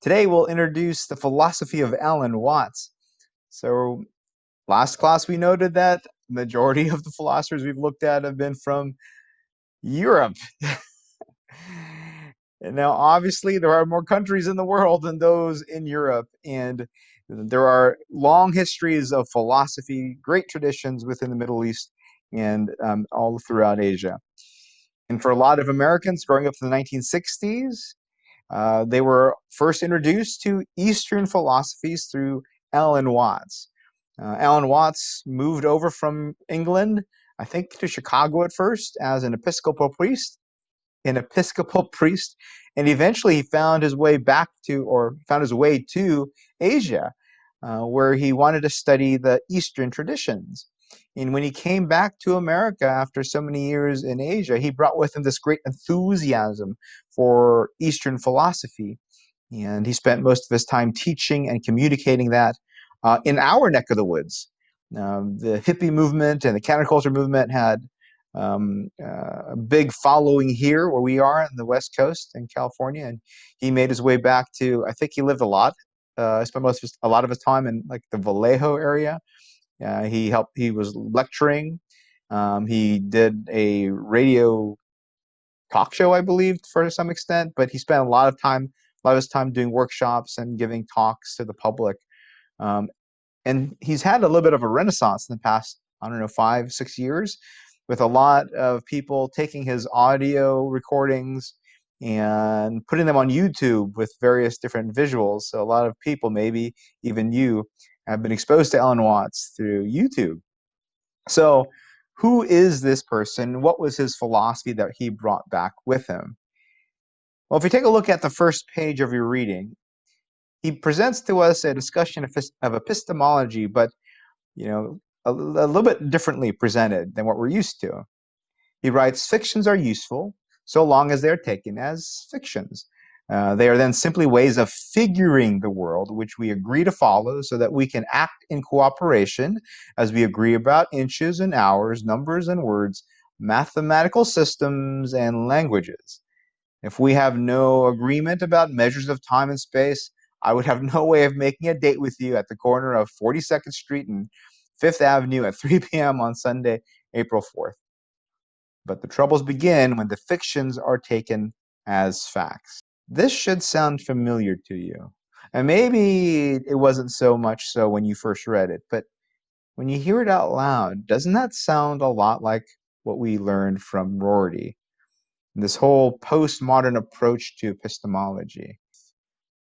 Today we'll introduce the philosophy of Alan Watts. So last class we noted that the majority of the philosophers we've looked at have been from Europe. And now obviously there are more countries in the world than those in Europe, and there are long histories of philosophy, great traditions within the Middle East and all throughout Asia. And for a lot of Americans growing up in the 1960s, they were first introduced to Eastern philosophies through Alan Watts. Alan Watts moved over from England, I think, to Chicago at first as an Episcopal priest, and eventually he found his way to Asia, where he wanted to study the Eastern traditions. And when he came back to America after so many years in Asia, he brought with him this great enthusiasm for Eastern philosophy. And he spent most of his time teaching and communicating that in our neck of the woods. The hippie movement and the counterculture movement had a big following here where we are in the West Coast in California. And he made his way back to, I think he lived a lot. Spent a lot of his time in like the Vallejo area. He was lecturing. He did a radio talk show, I believe, for some extent, but he spent a lot of his time doing workshops and giving talks to the public. And he's had a little bit of a renaissance in the past, I don't know, 5-6 years, with a lot of people taking his audio recordings and putting them on YouTube with various different visuals. So a lot of people, maybe even you, have been exposed to Alan Watts through YouTube. So who is this person? What was his philosophy that he brought back with him? Well, if you take a look at the first page of your reading, he presents to us a discussion of epistemology, but a little bit differently presented than what we're used to. He writes, fictions are useful so long as they're taken as fictions. They are then simply ways of figuring the world which we agree to follow so that we can act in cooperation as we agree about inches and hours, numbers and words, mathematical systems and languages. If we have no agreement about measures of time and space, I would have no way of making a date with you at the corner of 42nd Street and 5th Avenue at 3 p.m. on Sunday, April 4th. But the troubles begin when the fictions are taken as facts. This should sound familiar to you. And maybe it wasn't so much so when you first read it, but when you hear it out loud, doesn't that sound a lot like what we learned from Rorty? This whole postmodern approach to epistemology.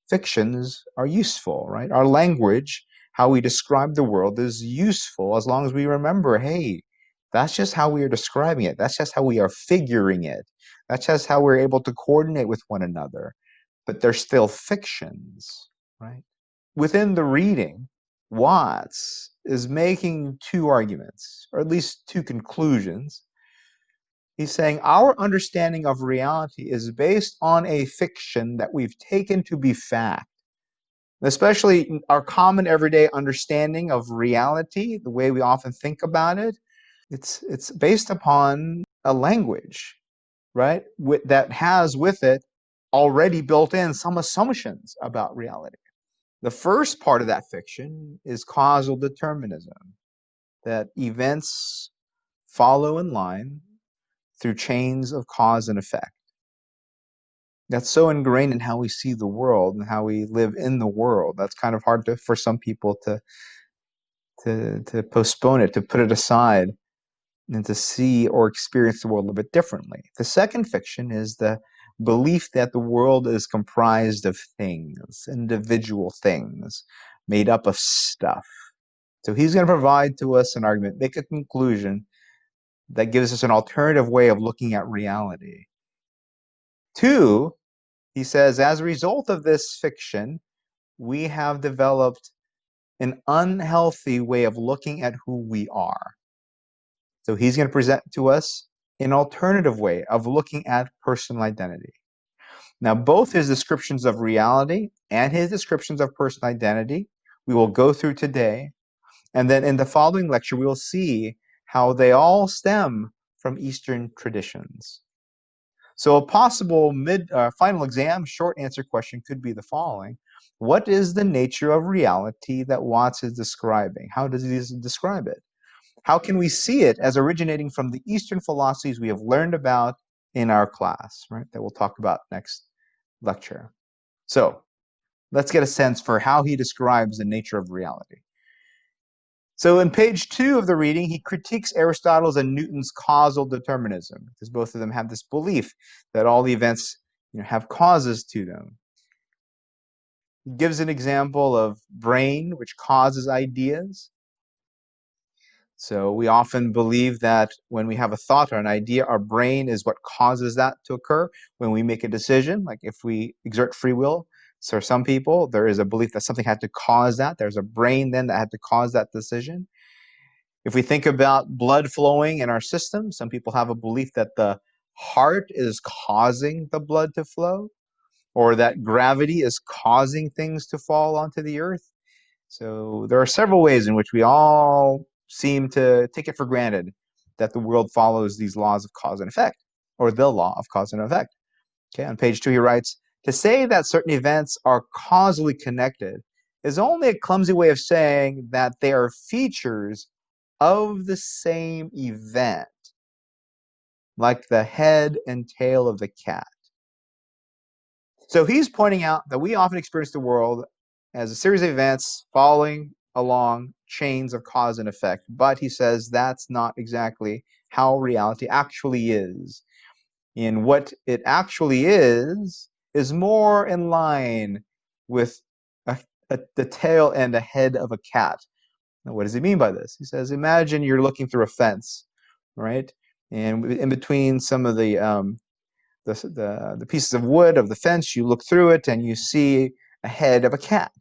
Fictions are useful, right? Our language, how we describe the world, is useful as long as we remember, hey, that's just how we are describing it. That's just how we are figuring it. That's just how we're able to coordinate with one another. But they're still fictions, right? Within the reading, Watts is making two arguments, or at least two conclusions. He's saying our understanding of reality is based on a fiction that we've taken to be fact. Especially our common everyday understanding of reality, the way we often think about it, it's based upon a language, right? That has with it already built in some assumptions about reality. The first part of that fiction is causal determinism, that events follow in line through chains of cause and effect. That's so ingrained in how we see the world and how we live in the world. That's kind of hard for some people to postpone it, to put it aside, and to see or experience the world a little bit differently. The second fiction is the belief that the world is comprised of things, individual things, made up of stuff. So he's going to provide to us an argument, make a conclusion that gives us an alternative way of looking at reality. Two, he says, as a result of this fiction, we have developed an unhealthy way of looking at who we are. So he's going to present to us an alternative way of looking at personal identity. Now, both his descriptions of reality and his descriptions of personal identity, we will go through today. And then in the following lecture, we will see how they all stem from Eastern traditions. So a possible final exam short answer question could be the following. What is the nature of reality that Watts is describing? How does he describe it? How can we see it as originating from the Eastern philosophies we have learned about in our class, right? That we'll talk about next lecture. So let's get a sense for how he describes the nature of reality. So in page 2 of the reading, he critiques Aristotle's and Newton's causal determinism, because both of them have this belief that all the events have causes to them. He gives an example of brain, which causes ideas. So we often believe that when we have a thought or an idea, our brain is what causes that to occur. When we make a decision, like if we exert free will, so for some people, there is a belief that something had to cause that. There's a brain then that had to cause that decision. If we think about blood flowing in our system, some people have a belief that the heart is causing the blood to flow, or that gravity is causing things to fall onto the earth. So there are several ways in which we all seem to take it for granted that the world follows these laws of cause and effect, or the law of cause and effect. Okay, on page 2 he writes, to say that certain events are causally connected is only a clumsy way of saying that they are features of the same event, like the head and tail of the cat. So he's pointing out that we often experience the world as a series of events following along chains of cause and effect, but he says that's not exactly how reality actually is. And what it actually is more in line with the tail and the head of a cat. Now, what does he mean by this? He says, imagine you're looking through a fence, right? And in between some of the pieces of wood of the fence, you look through it and you see a head of a cat.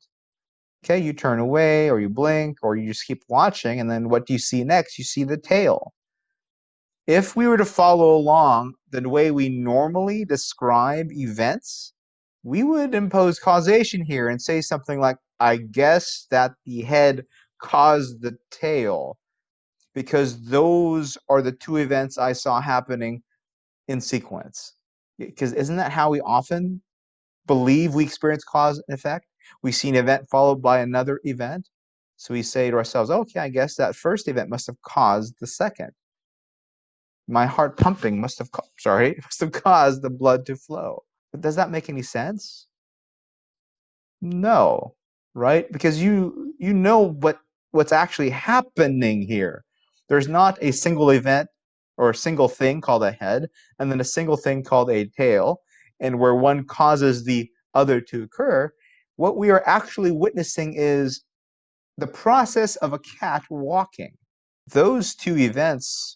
Okay, you turn away or you blink or you just keep watching, and then what do you see next? You see the tail. If we were to follow along the way we normally describe events, we would impose causation here and say something like, I guess that the head caused the tail because those are the two events I saw happening in sequence. Because isn't that how we often believe we experience cause and effect? We see an event followed by another event. So we say to ourselves, okay, I guess that first event must have caused the second. My heart pumping must have caused the blood to flow. But does that make any sense? No, right? Because you know what's actually happening here. There's not a single event or a single thing called a head, and then a single thing called a tail, and where one causes the other to occur. What we are actually witnessing is the process of a cat walking. Those two events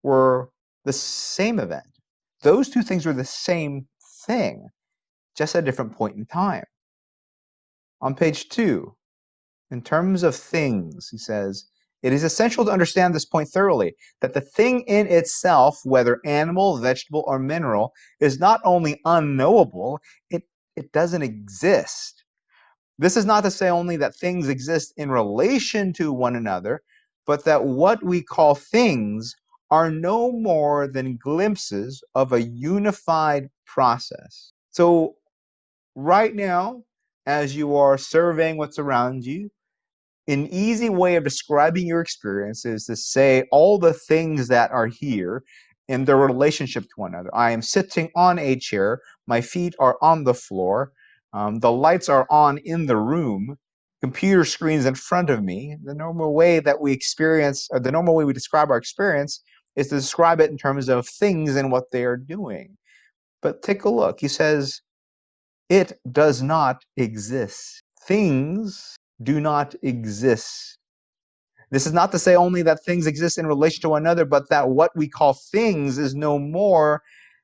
were the same event. Those two things were the same thing, just at a different point in time. On page 2, in terms of things, he says, it is essential to understand this point thoroughly, that the thing in itself, whether animal, vegetable, or mineral, is not only unknowable, it doesn't exist. This is not to say only that things exist in relation to one another, but that what we call things are no more than glimpses of a unified process. So right now, as you are surveying what's around you, an easy way of describing your experience is to say all the things that are here in their relationship to one another. I am sitting on a chair, my feet are on the floor, the lights are on in the room, computer screens in front of me. The normal way that we experience, or the normal way we describe our experience is to describe it in terms of things and what they are doing. But take a look. He says, it does not exist. Things do not exist. This is not to say only that things exist in relation to one another, but that what we call things is no more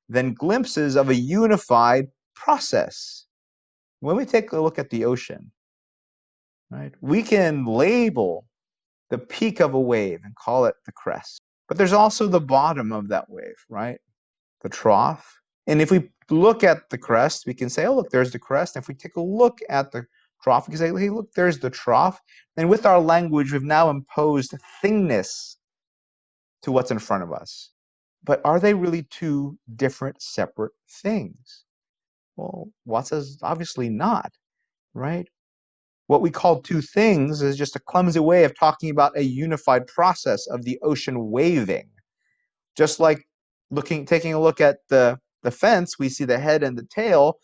than glimpses of a unified process. When we take a look at the ocean, right, we can label the peak of a wave and call it the crest. But there's also the bottom of that wave, right? The trough. And if we look at the crest, we can say, oh, look, there's the crest. And if we take a look at the trough, we can say, hey, look, there's the trough. And with our language, we've now imposed thingness to what's in front of us. But are they really two different, separate things? Well, Watt says obviously not, right? What we call two things is just a clumsy way of talking about a unified process of the ocean waving. Just like taking a look at the fence, we see the head and the tail.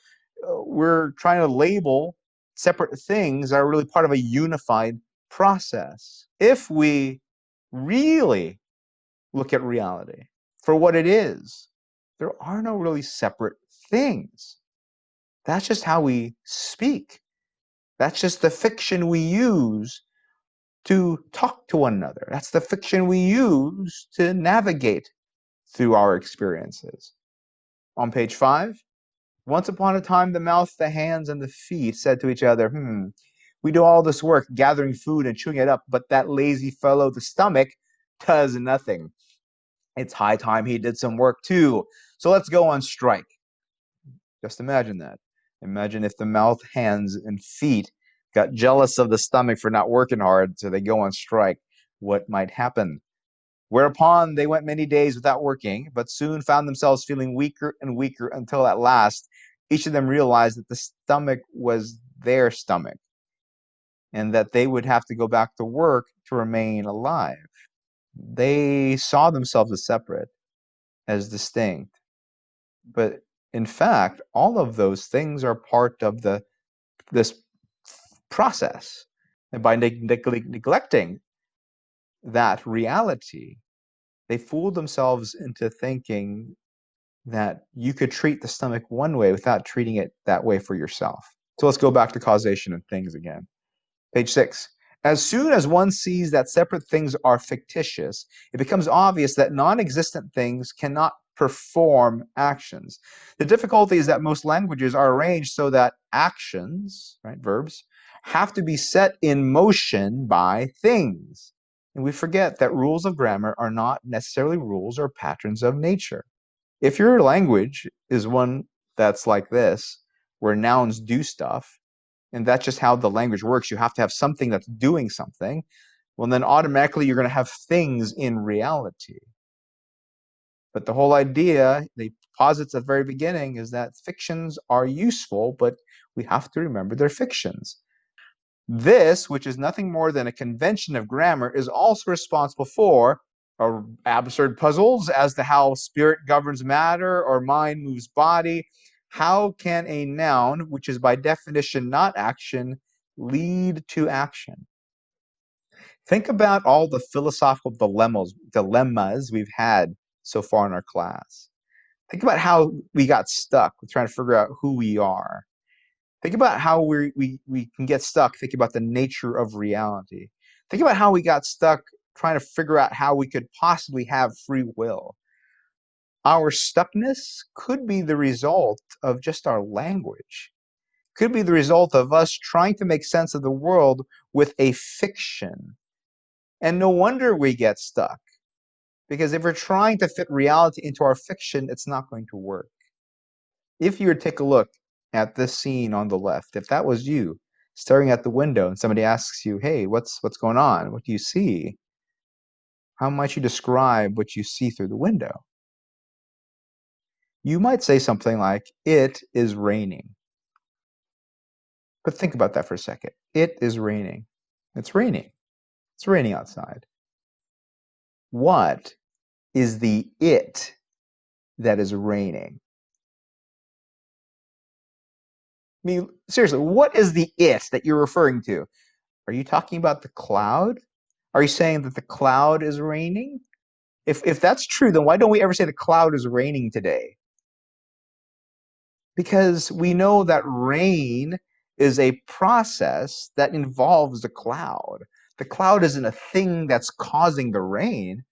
We're trying to label separate things that are really part of a unified process. If we really look at reality for what it is, there are no really separate things. That's just how we speak. That's just the fiction we use to talk to one another. That's the fiction we use to navigate through our experiences. On page 5, once upon a time, the mouth, the hands, and the feet said to each other, we do all this work gathering food and chewing it up, but that lazy fellow, the stomach, does nothing. It's high time he did some work too. So let's go on strike. Just imagine that. Imagine if the mouth, hands, and feet got jealous of the stomach for not working hard, so they go on strike. What might happen? Whereupon they went many days without working, but soon found themselves feeling weaker and weaker until at last each of them realized that the stomach was their stomach and that they would have to go back to work to remain alive. They saw themselves as separate, as distinct. But in fact, all of those things are part of this process. And by neglecting that reality, they fooled themselves into thinking that you could treat the stomach one way without treating it that way for yourself. So let's go back to causation and things again. Page 6. As soon as one sees that separate things are fictitious, it becomes obvious that non-existent things cannot perform actions. The difficulty is that most languages are arranged so that actions, right, verbs, have to be set in motion by things. And we forget that rules of grammar are not necessarily rules or patterns of nature. If your language is one that's like this, where nouns do stuff, and that's just how the language works, you have to have something that's doing something, well, then automatically you're going to have things in reality. But the whole idea, they posits at the very beginning, is that fictions are useful, but we have to remember they're fictions. This, which is nothing more than a convention of grammar, is also responsible for absurd puzzles as to how spirit governs matter or mind moves body. How can a noun, which is by definition not action, lead to action? Think about all the philosophical dilemmas we've had so far in our class. Think about how we got stuck with trying to figure out who we are. Think about how we can get stuck thinking about the nature of reality. Think about how we got stuck trying to figure out how we could possibly have free will. Our stuckness could be the result of just our language. Could be the result of us trying to make sense of the world with a fiction. And no wonder we get stuck. Because if we're trying to fit reality into our fiction, it's not going to work. If you were to take a look at this scene on the left, if that was you staring at the window and somebody asks you, hey, what's going on? What do you see? How might you describe what you see through the window? You might say something like, it is raining. But think about that for a second. It is raining. It's raining. It's raining outside. What is the it that is raining? I mean, seriously, what is the it that you're referring to? Are you talking about the cloud? Are you saying that the cloud is raining? If that's true, then why don't we ever say the cloud is raining today? Because we know that rain is a process that involves the cloud. The cloud isn't a thing that's causing the rain.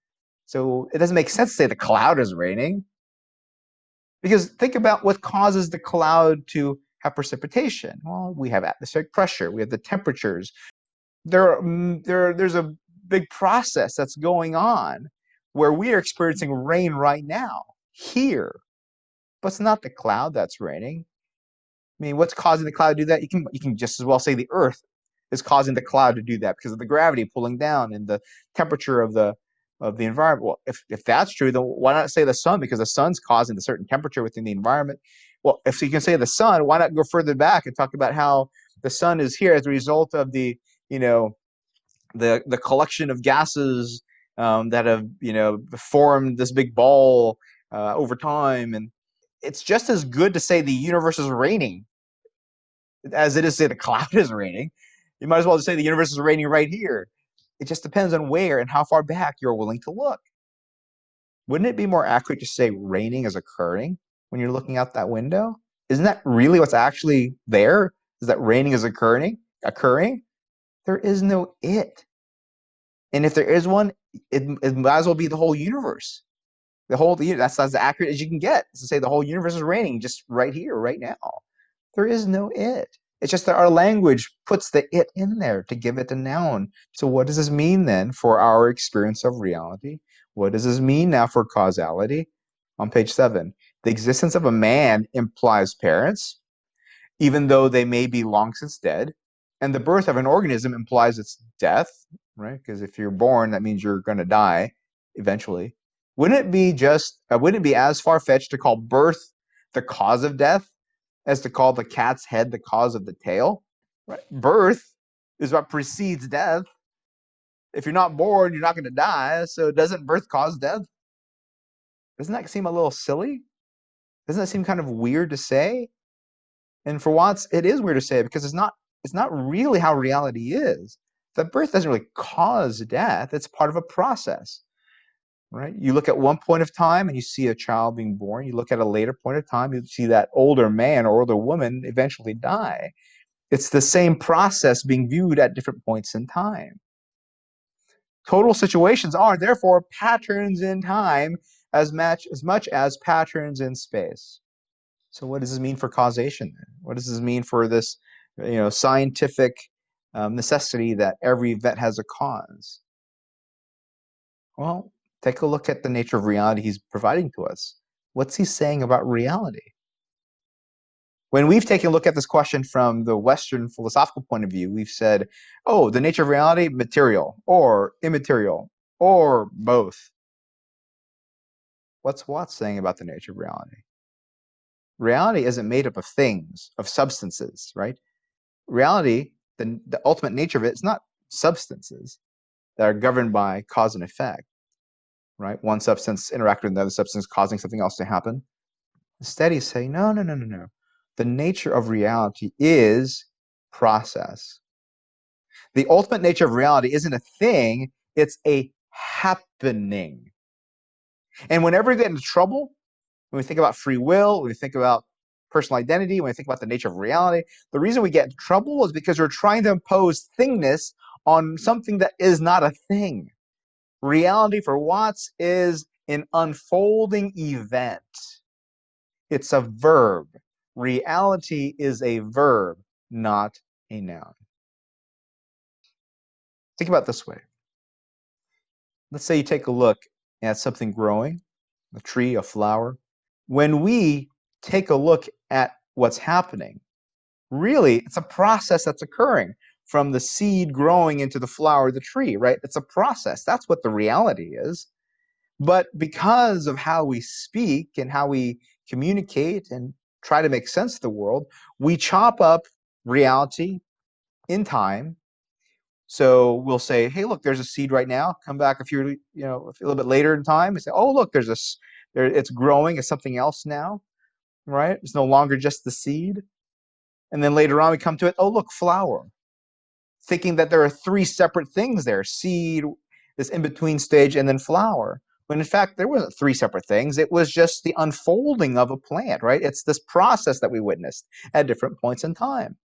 So it doesn't make sense to say the cloud is raining. Because think about what causes the cloud to have precipitation. Well, we have atmospheric pressure, we have the temperatures. There's a big process that's going on where we are experiencing rain right now, here. But it's not the cloud that's raining. I mean, what's causing the cloud to do that? You can just as well say the Earth is causing the cloud to do that because of the gravity pulling down and the temperature of of the environment. Well, if that's true, then why not say the sun? Because the sun's causing the certain temperature within the environment. Well, if you can say the sun, why not go further back and talk about how the sun is here as a result of the, you know, the collection of gases that have, you know, formed this big ball over time. And it's just as good to say the universe is raining as it is to say the cloud is raining. You might as well just say the universe is raining right here. It just depends on where and how far back you're willing to look. Wouldn't it be more accurate to say raining is occurring when you're looking out that window? Isn't that really what's actually there? Is that raining is occurring? There is no it. And if there is one, it might as well be the whole universe. That's as accurate as you can get to say the whole universe is raining just right here, right now. There is no it. It's just that our language puts the it in there to give it a noun. So what does this mean then for our experience of reality? What does this mean now for causality? On page 7, the existence of a man implies parents, even though they may be long since dead. And the birth of an organism implies its death, right? Because if you're born, that means you're going to die eventually. Wouldn't it be as far-fetched to call birth the cause of death as to call the cat's head the cause of the tail? Right? Birth is what precedes death. If you're not born, you're not going to die. So doesn't birth cause death? Doesn't that seem a little silly? Doesn't that seem kind of weird to say? And for once, it is weird to say it because it's not really how reality is. That birth doesn't really cause death. It's part of a process, right? You look at one point of time and you see a child being born. You look at a later point of time, you see that older man or older woman eventually die. It's the same process being viewed at different points in time. Total situations are therefore patterns in time as much as patterns in space. So what does this mean for causation? What does this mean for this, scientific necessity that every event has a cause? Well, take a look at the nature of reality he's providing to us. What's he saying about reality? When we've taken a look at this question from the Western philosophical point of view, we've said, oh, the nature of reality, material or immaterial or both. What's Watts saying about the nature of reality? Reality isn't made up of things, of substances, right? Reality, the ultimate nature of it is not substances that are governed by cause and effect, right? One substance interacting with another substance causing something else to happen. Instead, he's saying, no, no, no, no, no. The nature of reality is process. The ultimate nature of reality isn't a thing, it's a happening. And whenever we get into trouble, when we think about free will, when we think about personal identity, when we think about the nature of reality, the reason we get into trouble is because we're trying to impose thingness on something that is not a thing. Reality for Watts is an unfolding event. It's a verb. Reality is a verb, not a noun. Think about it this way. Let's say you take a look at something growing, a tree, a flower. When we take a look at what's happening, really, it's a process that's occurring from the seed growing into the flower of the tree, right? It's a process. That's what the reality is. But because of how we speak and how we communicate and try to make sense of the world, we chop up reality in time. So we'll say, hey, look, there's a seed right now. Come back a little bit later in time and say, oh, look, it's growing. It's something else now, right? It's no longer just the seed. And then later on, we come to it, oh, look, flower, thinking that there are three separate things there, seed, this in-between stage, and then flower. When in fact, there wasn't three separate things. It was just the unfolding of a plant, right? It's this process that we witnessed at different points in time.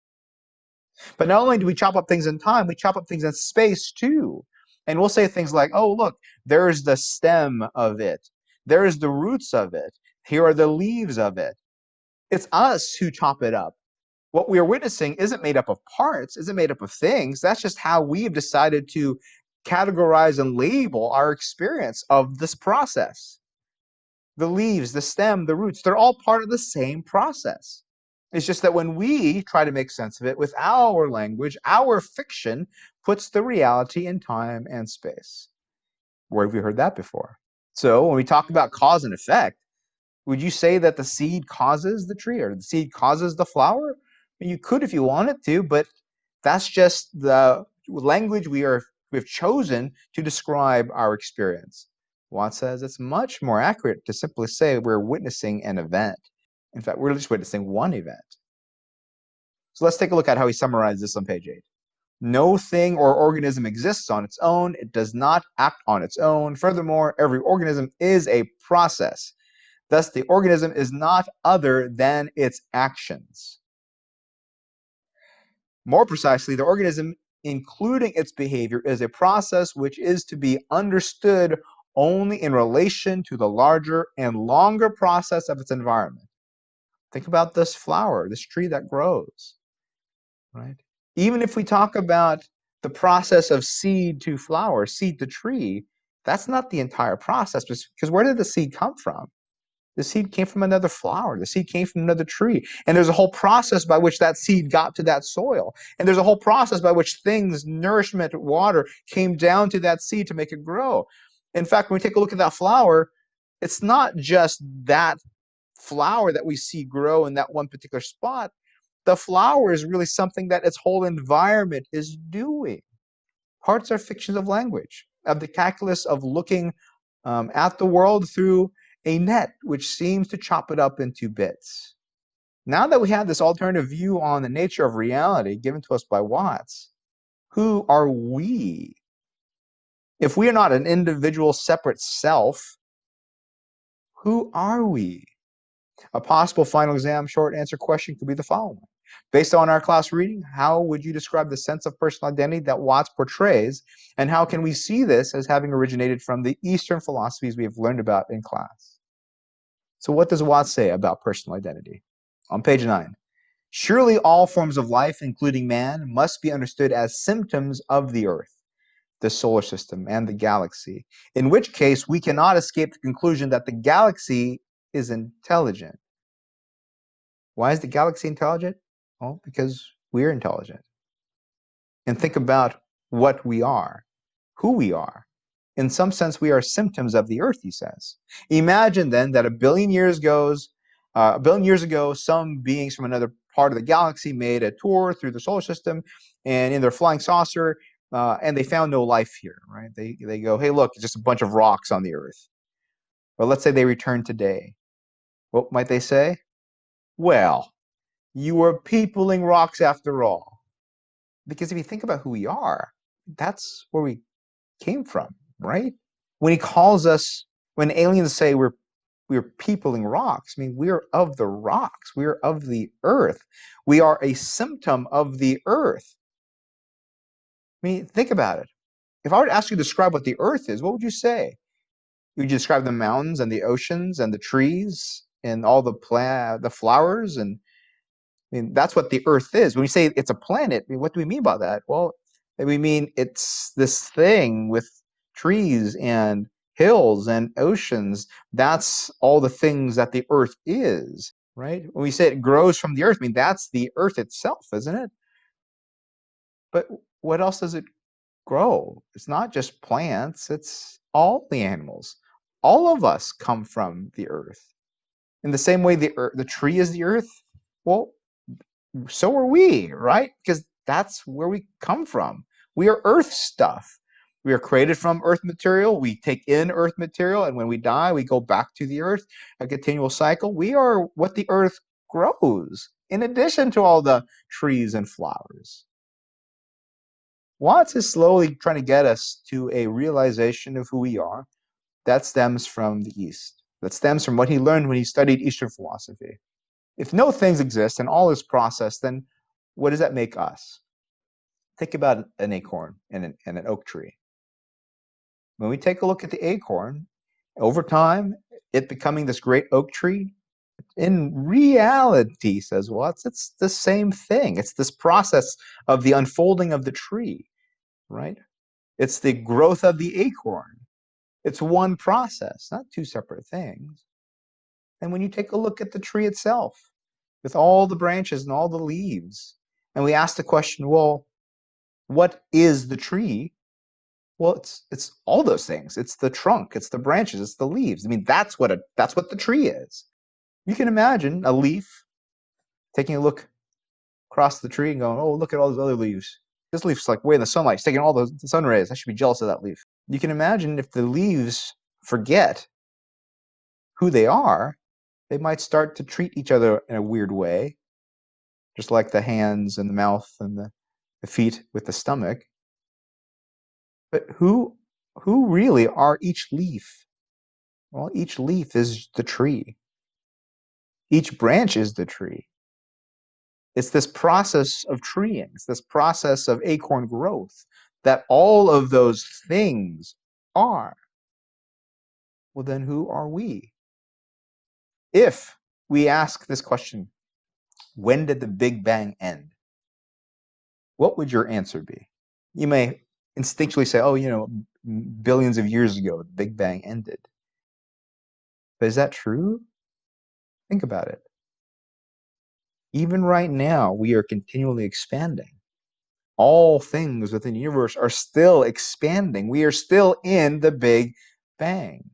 But not only do we chop up things in time, we chop up things in space too. And we'll say things like, oh, look, there's the stem of it. There's the roots of it. Here are the leaves of it. It's us who chop it up. What we are witnessing isn't made up of parts, isn't made up of things. That's just how we've decided to categorize and label our experience of this process. The leaves, the stem, the roots, they're all part of the same process. It's just that when we try to make sense of it with our language, our fiction puts the reality in time and space. Where have we heard that before? So when we talk about cause and effect, would you say that the seed causes the tree or the seed causes the flower? I mean, you could if you wanted to, but that's just the language we've chosen to describe our experience. Watt says it's much more accurate to simply say we're witnessing an event. In fact, we're just witnessing one event. So let's take a look at how he summarizes this on page 8. No thing or organism exists on its own. It does not act on its own. Furthermore, every organism is a process. Thus, the organism is not other than its actions. More precisely, the organism, including its behavior, is a process which is to be understood only in relation to the larger and longer process of its environment. Think about this flower, this tree that grows, right? Even if we talk about the process of seed to flower, seed to tree, that's not the entire process, because where did the seed come from? The seed came from another flower. The seed came from another tree. And there's a whole process by which that seed got to that soil. And there's a whole process by which things, nourishment, water, came down to that seed to make it grow. In fact, when we take a look at that flower, it's not just that flower that we see grow in that one particular spot. The flower is really something that its whole environment is doing. Parts are fictions of language, of the calculus of looking at the world through a net which seems to chop it up into bits. Now that we have this alternative view on the nature of reality given to us by Watts, who are we? If we are not an individual separate self, who are we? A possible final exam short answer question could be the following. Based on our class reading, how would you describe the sense of personal identity that Watts portrays, and how can we see this as having originated from the Eastern philosophies we have learned about in class? So what does Watts say about personal identity? On page 9, surely all forms of life, including man, must be understood as symptoms of the Earth, the solar system, and the galaxy, in which case we cannot escape the conclusion that the galaxy is intelligent. Why is the galaxy intelligent? Well, because we're intelligent. And think about what we are, who we are. In some sense, we are symptoms of the Earth, he says. Imagine then that a billion years ago, some beings from another part of the galaxy made a tour through the solar system, and in their flying saucer, and they found no life here, right? They go, hey, look, it's just a bunch of rocks on the Earth. Well, let's say they return today. What might they say? Well, you were peopling rocks after all. Because if you think about who we are, that's where we came from, right? When he calls us, when aliens say we're peopling rocks, I mean, we're of the rocks, we're of the earth. We are a symptom of the earth. I mean, think about it. If I were to ask you to describe what the earth is, what would you say? Would you describe the mountains and the oceans and the trees and all the flowers and I mean, that's what the Earth is. When we say it's a planet, I mean, what do we mean by that? Well, we mean it's this thing with trees and hills and oceans. That's all the things that the Earth is, right? When we say it grows from the Earth, I mean, that's the Earth itself, isn't it? But what else does it grow? It's not just plants, it's all the animals. All of us come from the Earth. In the same way the tree is the Earth, well, so are we, right? Because that's where we come from. We are earth stuff. We are created from earth material. We take in earth material, and when we die, we go back to the earth, a continual cycle. We are what the earth grows, in addition to all the trees and flowers. Watts is slowly trying to get us to a realization of who we are that stems from the East, that stems from what he learned when he studied Eastern philosophy. If no things exist and all is process, then what does that make us? Think about an acorn and an oak tree. When we take a look at the acorn, over time, it becoming this great oak tree, in reality, says Watts, it's the same thing. It's this process of the unfolding of the tree, right? It's the growth of the acorn. It's one process, not two separate things. And when you take a look at the tree itself, with all the branches and all the leaves, and we ask the question, well, what is the tree? Well, it's all those things. It's the trunk, it's the branches, it's the leaves. I mean, that's what the tree is. You can imagine a leaf taking a look across the tree and going, "Oh, look at all those other leaves. This leaf's like way in the sunlight. It's taking all the sun rays. I should be jealous of that leaf." You can imagine if the leaves forget who they are, they might start to treat each other in a weird way, just like the hands and the mouth and the feet with the stomach. But who really are each leaf? Well, each leaf is the tree. Each branch is the tree. It's this process of treeing, it's this process of acorn growth that all of those things are. Well, then who are we? If we ask this question, when did the Big Bang end? What would your answer be? You may instinctually say, oh, billions of years ago, the Big Bang ended. But is that true? Think about it. Even right now, we are continually expanding. All things within the universe are still expanding. We are still in the Big Bang.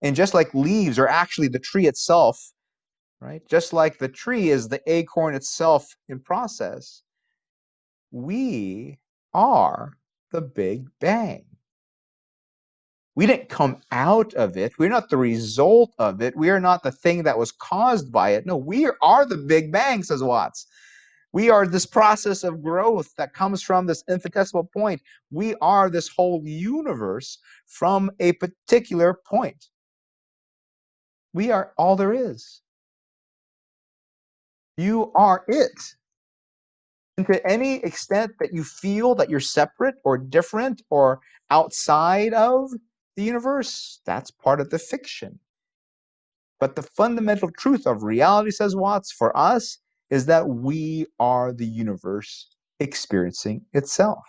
And just like leaves are actually the tree itself, right? Just like the tree is the acorn itself in process, we are the Big Bang. We didn't come out of it. We're not the result of it. We are not the thing that was caused by it. No, we are the Big Bang, says Watts. We are this process of growth that comes from this infinitesimal point. We are this whole universe from a particular point. We are all there is. You are it. And to any extent that you feel that you're separate or different or outside of the universe, that's part of the fiction. But the fundamental truth of reality, says Watts, for us, is that we are the universe experiencing itself.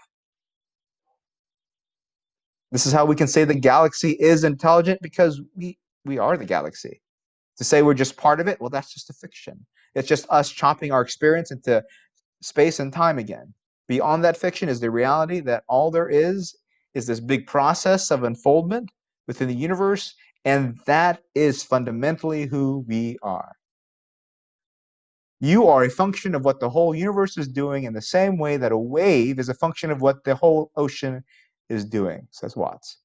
This is how we can say the galaxy is intelligent, because we are the galaxy. To say we're just part of it, well, that's just a fiction. It's just us chopping our experience into space and time again. Beyond that fiction is the reality that all there is this big process of unfoldment within the universe, and that is fundamentally who we are. You are a function of what the whole universe is doing in the same way that a wave is a function of what the whole ocean is doing, says Watts.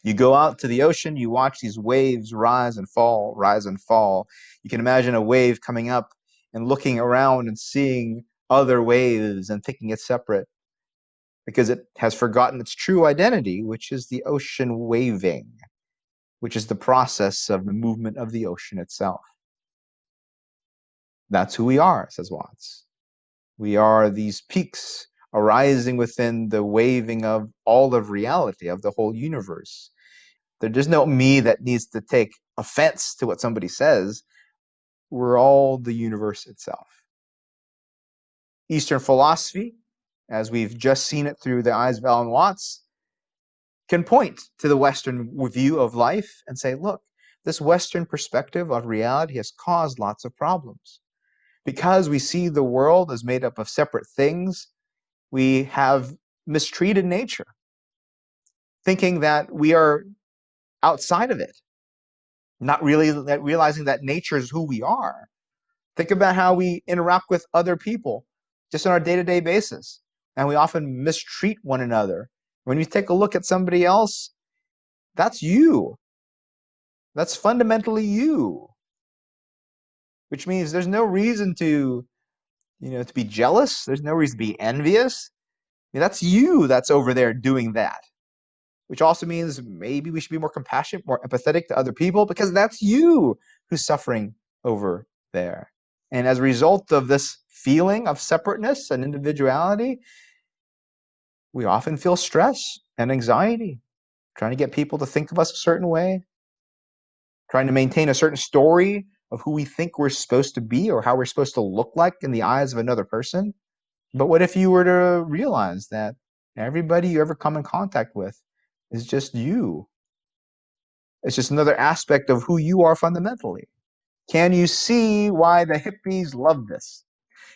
You go out to the ocean, you watch these waves rise and fall, rise and fall. You can imagine a wave coming up and looking around and seeing other waves and thinking it's separate because it has forgotten its true identity, which is the ocean waving, which is the process of the movement of the ocean itself. That's who we are, says Watts. We are these peaks arising within the waving of all of reality, of the whole universe. There's no me that needs to take offense to what somebody says. We're all the universe itself. Eastern philosophy, as we've just seen it through the eyes of Alan Watts, can point to the Western view of life and say, look, this Western perspective of reality has caused lots of problems. Because we see the world as made up of separate things, we have mistreated nature, thinking that we are outside of it, not really realizing that nature is who we are. Think about how we interact with other people just on our day-to-day basis, and we often mistreat one another. When you take a look at somebody else, that's you. That's fundamentally you, which means there's no reason to be jealous. There's no reason to be envious. I mean, that's you that's over there doing that, which also means maybe we should be more compassionate, more empathetic to other people, because that's you who's suffering over there. And as a result of this feeling of separateness and individuality, we often feel stress and anxiety, trying to get people to think of us a certain way, trying to maintain a certain story of who we think we're supposed to be or how we're supposed to look like in the eyes of another person. But what if you were to realize that everybody you ever come in contact with is just you? It's just another aspect of who you are fundamentally. Can you see why the hippies love this?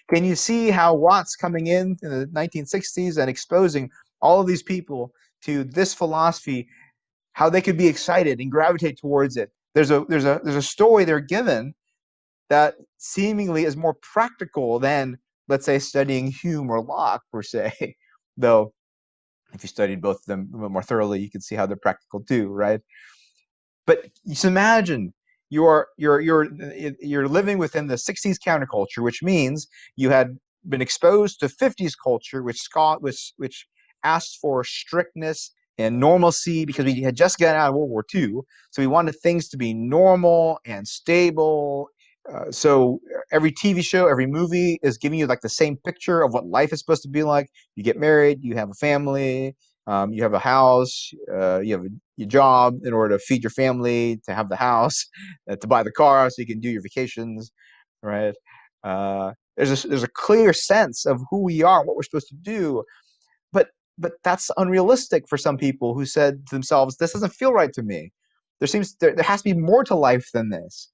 Can you see how Watts coming in the 1960s and exposing all of these people to this philosophy, how they could be excited and gravitate towards it? There's a story they're given that seemingly is more practical than, let's say, studying Hume or Locke per se. Though, if you studied both of them a bit more thoroughly, you can see how they're practical too, right? But just imagine you're living within the 60s counterculture, which means you had been exposed to 50s culture, which asked for strictness and normalcy because we had just gotten out of World War II. So we wanted things to be normal and stable. So every TV show, every movie is giving you like the same picture of what life is supposed to be like. You get married, you have a family, you have a house, you have your job in order to feed your family, to have the house, to buy the car so you can do your vacations, right? There's a clear sense of who we are, what we're supposed to do, but that's unrealistic for some people who said to themselves, "This doesn't feel right to me. There has to be more to life than this."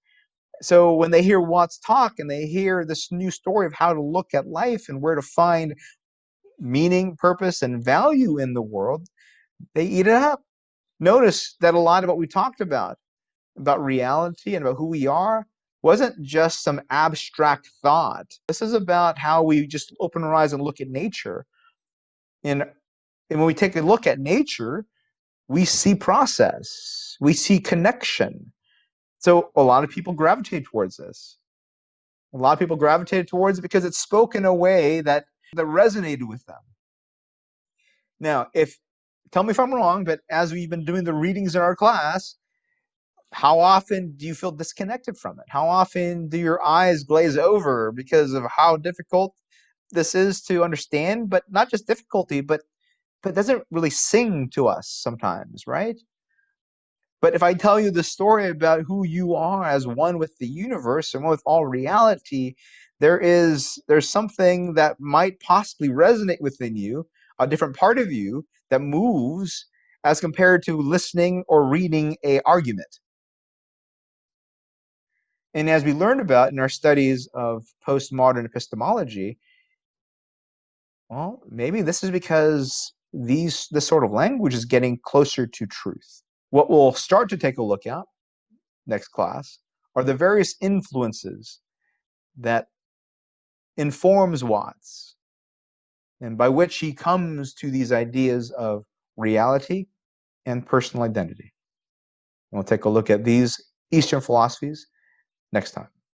So when they hear Watts talk and they hear this new story of how to look at life and where to find meaning, purpose, and value in the world, they eat it up. Notice that a lot of what we talked about reality and about who we are, wasn't just some abstract thought. This is about how we just open our eyes and look at nature. And, and when we take a look at nature, we see process, we see connection. So a lot of people gravitate towards this. A lot of people gravitated towards it because it's spoken in a way that resonated with them. Now, tell me if I'm wrong, but as we've been doing the readings in our class, how often do you feel disconnected from it? How often do your eyes glaze over because of how difficult this is to understand? But not just difficulty, but it doesn't really sing to us sometimes, right? But if I tell you the story about who you are as one with the universe and one with all reality, there's something that might possibly resonate within you, a different part of you that moves as compared to listening or reading a argument. And as we learned about in our studies of postmodern epistemology, well, maybe this is because this sort of language is getting closer to truth. What we'll start to take a look at next class are the various influences that informs Watts and by which he comes to these ideas of reality and personal identity. And we'll take a look at these Eastern philosophies next time.